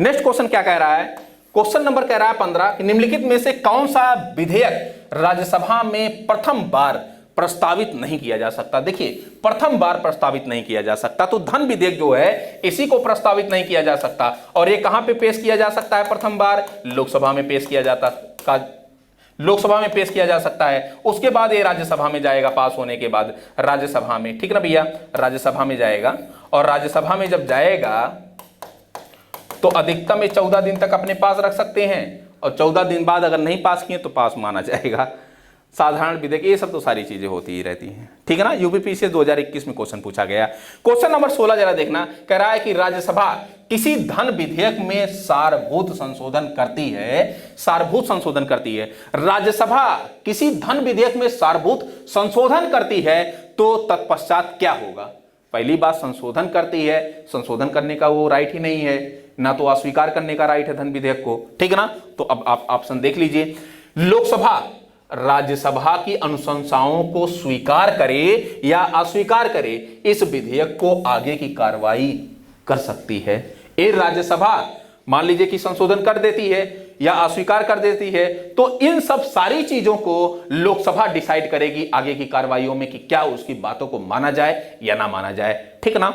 [SPEAKER 1] नेक्स्ट क्वेश्चन क्या कह रहा है, क्वेश्चन नंबर कह रहा है 15 कि निम्नलिखित में से कौन सा विधेयक राज्यसभा में प्रथम बार प्रस्तावित नहीं किया जा सकता। देखिए प्रथम बार प्रस्तावित नहीं किया जा सकता, तो धन विधेयक जो है इसी को प्रस्तावित नहीं किया जा सकता। और ये कहां पे पेश किया जा सकता है प्रथम बार, लोकसभा में पेश किया लोकसभा में पेश किया जा सकता है। उसके बाद ये राज्यसभा में जाएगा, पास होने के बाद राज्यसभा में, ठीक ना भैया, राज्यसभा में जाएगा। और राज्यसभा में जब जाएगा तो अधिकतम में 14 दिन तक अपने पास रख सकते हैं और 14 दिन बाद अगर नहीं पास किए तो पास माना जाएगा। साधारण विधेयक, ये सब तो सारी चीजें होती ही रहती हैं, ठीक है ना। यूपीपीसीएस 2021 में क्वेश्चन पूछा गया। क्वेश्चन नंबर 16 जरा देखना, कह रहा है कि राज्यसभा किसी धन विधेयक में सारभूत संशोधन करती है। सारभूत संशोधन करती है, राज्यसभा किसी धन विधेयक में सारभूत संशोधन करती है तो तत्पश्चात क्या होगा। पहली बात संशोधन करती है, संशोधन करने का वो राइट ही नहीं है, ना तो अस्वीकार करने का राइट है धन विधेयक को, ठीक है ना। तो अब आप ऑप्शन देख लीजिए, लोकसभा राज्यसभा की अनुशंसाओं को स्वीकार करे या अस्वीकार करे, इस विधेयक को आगे की कार्रवाई कर सकती है। ये राज्यसभा मान लीजिए कि संशोधन कर देती है या अस्वीकार कर देती है, तो इन सब सारी चीजों को लोकसभा डिसाइड करेगी आगे की कार्रवाइयों में कि क्या उसकी बातों को माना जाए या ना माना जाए, ठीक ना।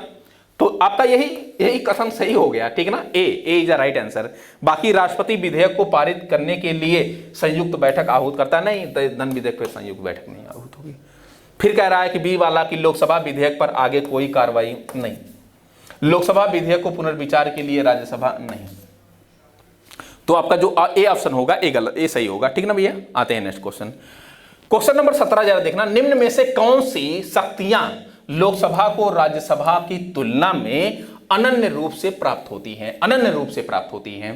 [SPEAKER 1] तो आपका यही कथन सही हो गया, ठीक है ना। ए इज द राइट आंसर। बाकी राष्ट्रपति विधेयक को पारित करने के लिए संयुक्त बैठक आहूत करता नहीं, धन विधेयक पर संयुक्त बैठक नहीं आहूत होगी। फिर कह रहा है कि बी वाला कि लोकसभा विधेयक पर आगे कोई कार्रवाई नहीं, लोकसभा विधेयक को पुनर्विचार के लिए राज्यसभा नहीं। तो आपका जो ए ऑप्शन होगा ए गलत, ए सही होगा, ठीक ना भैया। आते हैं नेक्स्ट क्वेश्चन। क्वेश्चन नंबर 17 जरा देखना, निम्न में से कौन सी शक्तियां लोकसभा को राज्यसभा की तुलना में अनन्य रूप से प्राप्त होती हैं। अनन्य रूप से प्राप्त होती हैं,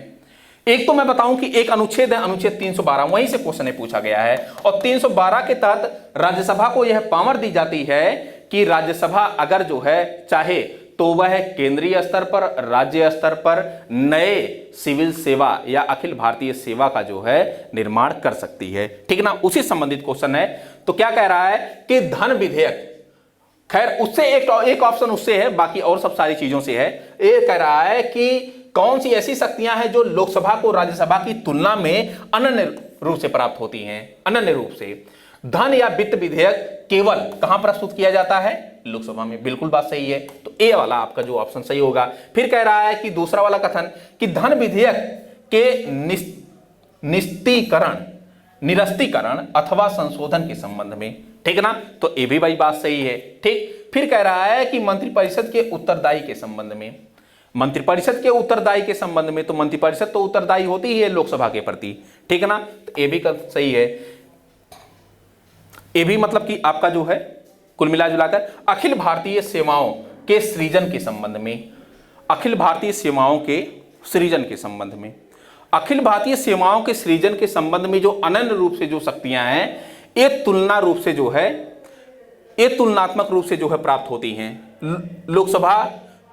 [SPEAKER 1] एक तो मैं बताऊं कि एक अनुच्छेद है, अनुच्छेद 312, वहीं से क्वेश्चन है पूछा गया है, और 312 के तहत राज्यसभा को यह पावर दी जाती है कि राज्यसभा अगर जो है चाहे तो वह केंद्रीय स्तर पर, राज्य स्तर पर नए सिविल सेवा या अखिल भारतीय सेवा का जो है निर्माण कर सकती है। ठीक ना, उसी संबंधित क्वेश्चन है। तो क्या कह रहा है कि धन विधेयक, खैर उससे एक ऑप्शन उससे है, बाकी और सब सारी चीजों से है। ये कह रहा है कि कौन सी ऐसी शक्तियां हैं जो लोकसभा को राज्यसभा की तुलना में अनन्य रूप से प्राप्त होती हैं। अनन्य रूप से धन या वित्त विधेयक केवल कहां प्रस्तुत किया जाता है? लोकसभा में। बिल्कुल बात सही है, तो ए वाला आपका जो ऑप्शन सही होगा। फिर कह रहा है कि दूसरा वाला कथन कि धन विधेयक के निरस्तीकरण अथवा संशोधन के संबंध में। ठीक ना, तो ये भी भाई बात सही है। ठीक, फिर कह रहा है कि मंत्रिपरिषद के उत्तरदायी के संबंध में। मंत्रिपरिषद के उत्तरदायी के संबंध में, तो मंत्रिपरिषद तो उत्तरदायी होती ही है लोकसभा के प्रति। ठीक है ना, तो ये भी सही है। ये भी मतलब कि आपका जो है कुल मिला जुलाकर अखिल भारतीय सेवाओं के सृजन के संबंध में, अखिल भारतीय सेवाओं के सृजन के संबंध में, अखिल भारतीय सेवाओं के सृजन के संबंध में जो अनन्य रूप से जो शक्तियां हैं, ये तुलना रूप से जो है, ये तुलनात्मक रूप से जो है प्राप्त होती हैं लोकसभा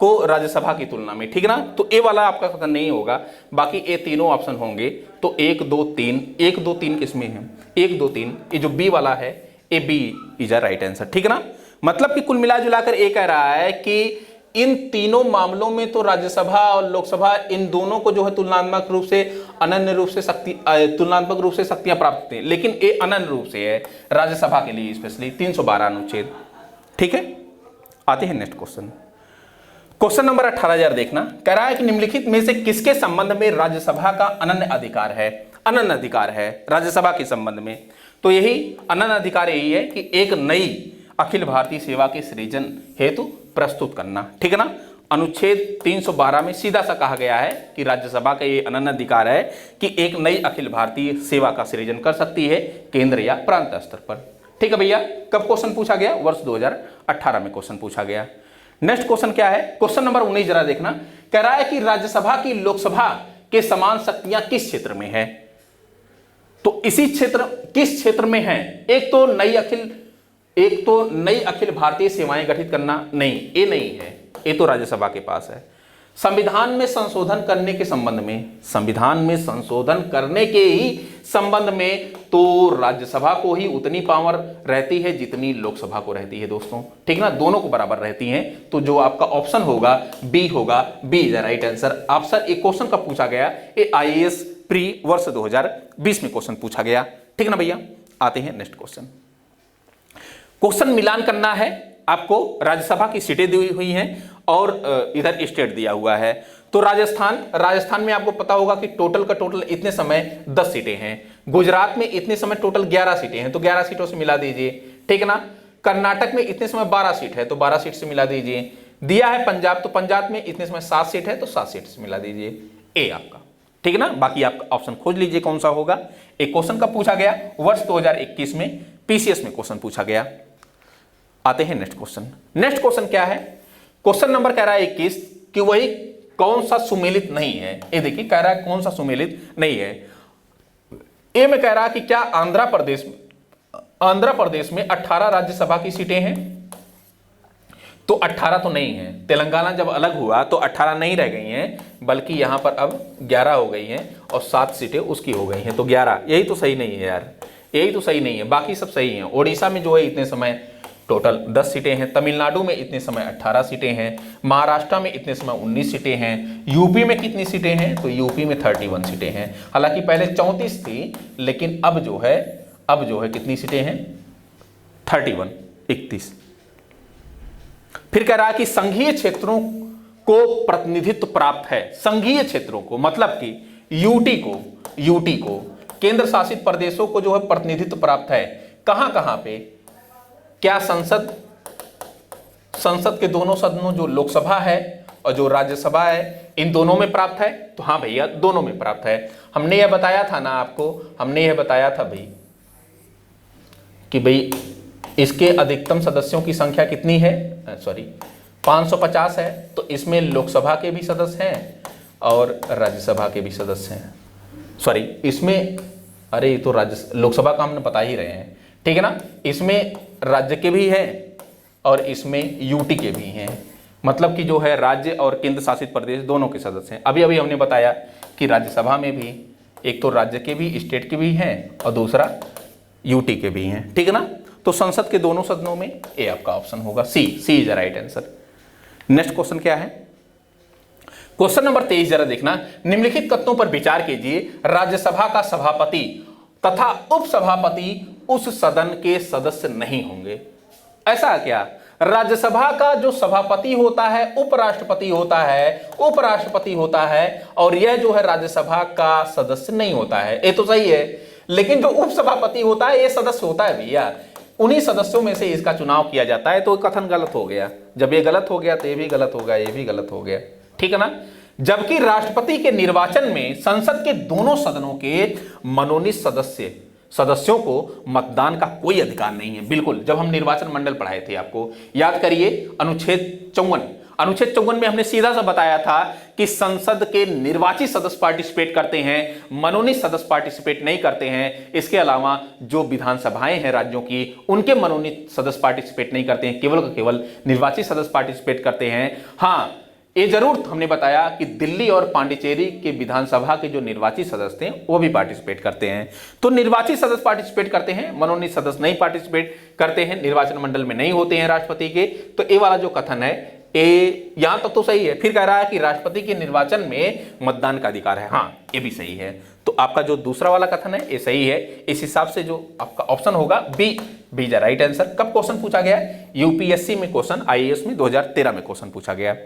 [SPEAKER 1] को राज्यसभा की तुलना में। ठीक ना, तो ए वाला आपका कथन नहीं होगा, बाकी ए तीनों ऑप्शन होंगे। तो 1 2 3, 1 2 3 किसमें है? 1 2 3, ये जो बी वाला है, A B is a right answer. ठीक ना, मतलब कि कुल मिला जुलाकर ए कह रहा है कि इन तीनों मामलों में तो राज्यसभा और लोकसभा इन दोनों को जो है तुलनात्मक रूप से अनन्य रूप से तुलनात्मक रूप से शक्तियां प्राप्त होती हैं, लेकिन ए अनन्य रूप से है राज्यसभा के लिए स्पेशली 312 अनुच्छेद। ठीक है, आते हैं नेक्स्ट क्वेश्चन। क्वेश्चन नंबर 18,000 देखना, कह रहा है कि निम्नलिखित में से किसके संबंध में राज्यसभा का अनन्य अधिकार है? अनन्य अधिकार है राज्यसभा के संबंध में। तो यही अनन्य अधिकार यही है कि एक नई अखिल भारतीय सेवा के सृजन हेतु प्रस्तुत करना। ठीक है ना, अनुच्छेद 312 में सीधा सा कहा गया है कि राज्यसभा का ये अनन्य अधिकार है कि एक नई अखिल भारतीय सेवा का सृजन कर सकती है केंद्र या प्रांत स्तर पर। ठीक है भैया, कब क्वेश्चन पूछा गया? वर्ष 2018 में क्वेश्चन पूछा गया। नेक्स्ट क्वेश्चन क्या है? क्वेश्चन नंबर 19 जरा देखना, कह रहा है कि राज्यसभा की लोकसभा के समान शक्तियां किस क्षेत्र में है? तो इसी क्षेत्र, किस क्षेत्र में है? एक तो नई अखिल भारतीय सेवाएं गठित करना, नहीं, ये नहीं है, ये तो राज्यसभा के पास है। संविधान में संशोधन करने के संबंध में, संविधान में संशोधन करने के ही संबंध में तो राज्यसभा को ही उतनी पावर रहती है जितनी लोकसभा को रहती है दोस्तों। ठीक ना, दोनों को बराबर रहती हैं। तो जो आपका ऑप्शन होगा बी होगा, B is the right answer. Option एक क्वेश्चन कब पूछा गया? ये आईएएस प्री वर्ष 2020 में क्वेश्चन पूछा गया। ठीक ना भैया, आते हैं नेक्स्ट क्वेश्चन। क्वेश्चन मिलान करना है आपको। राज्यसभा की सीटें दी हुई हैं और इधर स्टेट दिया हुआ है। तो राजस्थान में आपको पता होगा कि टोटल का टोटल इतने समय 10 सीटें हैं। गुजरात में इतने समय टोटल 11 सीटें हैं, तो 11 सीटों से मिला दीजिए। ठीक है ना, कर्नाटक में इतने समय 12 सीट है, तो 12 सीट से मिला दीजिए। दिया है पंजाब, तो पंजाब में इतने समय 7 सीट है, तो 7 सीट से मिला दीजिए। ए आपका। ठीक है ना, बाकी आप ऑप्शन खोज लीजिए कौन सा होगा। एक क्वेश्चन कब पूछा गया? वर्ष 2021 में पीसीएस में क्वेश्चन पूछा गया। आते हैं नेक्स्ट क्वेश्चन। नेक्स्ट क्वेश्चन क्या है? क्वेश्चन नंबर कह रहा है 21 कि वही कौन सा सुमेलित नहीं है। ये देखिए, कह रहा है कौन सा सुमेलित नहीं है। ए में कह रहा है कि क्या आंध्र प्रदेश में 18 राज्यसभा की सीटें हैं? तो 18 तो नहीं है। तेलंगाना जब अलग हुआ तो 18 नहीं रह गई हैं, बल्कि यहां पर अब 11 हो गई हैं और 7 सीटें उसकी हो गई हैं, तो 11। यही तो सही नहीं है यार, यही तो सही नहीं है, बाकी सब सही है। ओडिशा में जो है इतने समय टोटल 10 सीटें हैं, तमिलनाडु में इतने समय 18 सीटें हैं, महाराष्ट्र में इतने समय 19 सीटें हैं, यूपी में कितनी सीटें हैं? तो यूपी में 31 सीटें हैं। हालांकि पहले 34 थी, लेकिन अब जो है कितनी सीटें हैं? 31, 31। फिर कह रहा है कि संघीय क्षेत्रों को प्रतिनिधित्व प्राप्त है। संघीय क्षेत्रों को मतलब कि यूटी को केंद्र शासित प्रदेशों को जो है प्रतिनिधित्व प्राप्त है। कहां कहां पे? क्या संसद के दोनों सदनों, जो लोकसभा है और जो राज्यसभा है, इन दोनों में प्राप्त है? तो हाँ भैया, दोनों में प्राप्त है। हमने यह बताया था ना आपको, हमने यह बताया था भाई कि भाई इसके अधिकतम सदस्यों की संख्या कितनी है? 550 है। तो इसमें लोकसभा के भी सदस्य हैं और राज्यसभा के भी सदस्य हैं। सॉरी, इसमें अरे ये तो राज्य लोकसभा का हमने बता ही रहे हैं, ठीक है ना। इसमें राज्य के भी हैं और इसमें यूटी के भी हैं, मतलब कि जो है राज्य और केंद्र शासित प्रदेश दोनों के सदस्य हैं। अभी अभी हमने बताया कि राज्यसभा में भी एक तो राज्य के भी, स्टेट के भी हैं और दूसरा यूटी के भी हैं, ठीक है ना। तो संसद के दोनों सदनों में ए आपका ऑप्शन होगा, C is the right answer. Next question क्या है, क्वेश्चन नंबर 23 जरा देखना। निम्नलिखित कथनों पर विचार कीजिए। राज्यसभा का सभापति तथा उपसभापति उस सदन के सदस्य नहीं होंगे। ऐसा क्या, राज्यसभा का जो सभापति होता है उपराष्ट्रपति होता है और यह जो है राज्यसभा का सदस्य नहीं होता है, ये तो सही है। लेकिन जो उपसभापति होता है ये सदस्य होता है भैया, उन्हीं सदस्यों में से इसका चुनाव किया जाता है। तो कथन गलत हो गया, जब ये गलत हो गया तो ये भी गलत हो गया, ये भी गलत हो गया, ठीक है ना। जबकि राष्ट्रपति के निर्वाचन में संसद के दोनों सदनों के मनोनीत सदस्यों को मतदान का कोई अधिकार नहीं है। बिल्कुल, जब हम निर्वाचन मंडल पढ़ाए थे आपको याद करिए, अनुच्छेद 54 में हमने सीधा सा बताया था कि संसद के निर्वाचित सदस्य पार्टिसिपेट करते हैं, मनोनीत सदस्य पार्टिसिपेट नहीं करते हैं। इसके अलावा जो विधानसभाएं हैं राज्यों की, उनके मनोनीत सदस्य पार्टिसिपेट नहीं करते हैं, केवल निर्वाचित सदस्य पार्टिसिपेट करते हैं। हाँ, ये जरूर हमने बताया कि दिल्ली और पांडिचेरी के विधानसभा के जो निर्वाचित सदस्य हैं वो भी पार्टिसिपेट करते हैं। तो निर्वाचित सदस्य पार्टिसिपेट करते हैं, मनोनीत सदस्य नहीं पार्टिसिपेट करते हैं, निर्वाचन मंडल में नहीं होते हैं राष्ट्रपति के। तो ये वाला जो कथन है ये यहां तक तो सही है। फिर कह रहा है कि राष्ट्रपति के निर्वाचन में मतदान का अधिकार है, हाँ ये भी सही है। तो आपका जो दूसरा वाला कथन है ये सही है। इस हिसाब से जो आपका ऑप्शन होगा B is the right answer. कब क्वेश्चन पूछा गया? यूपीएससी में क्वेश्चन, आईएएस में 2013 में क्वेश्चन पूछा गया।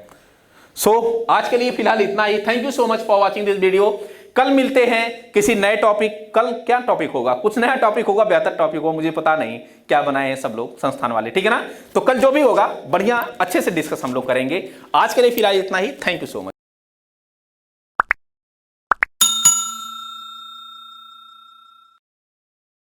[SPEAKER 1] आज के लिए फिलहाल इतना ही। Thank you so much for watching this video. कल मिलते हैं किसी नए टॉपिक। कल क्या टॉपिक होगा? कुछ नया टॉपिक होगा, बेहतर टॉपिक होगा, मुझे पता नहीं क्या बनाए हैं सब लोग संस्थान वाले, ठीक है ना। तो कल जो भी होगा बढ़िया अच्छे से डिस्कस हम लोग करेंगे। आज के लिए फिलहाल इतना ही। Thank you so much.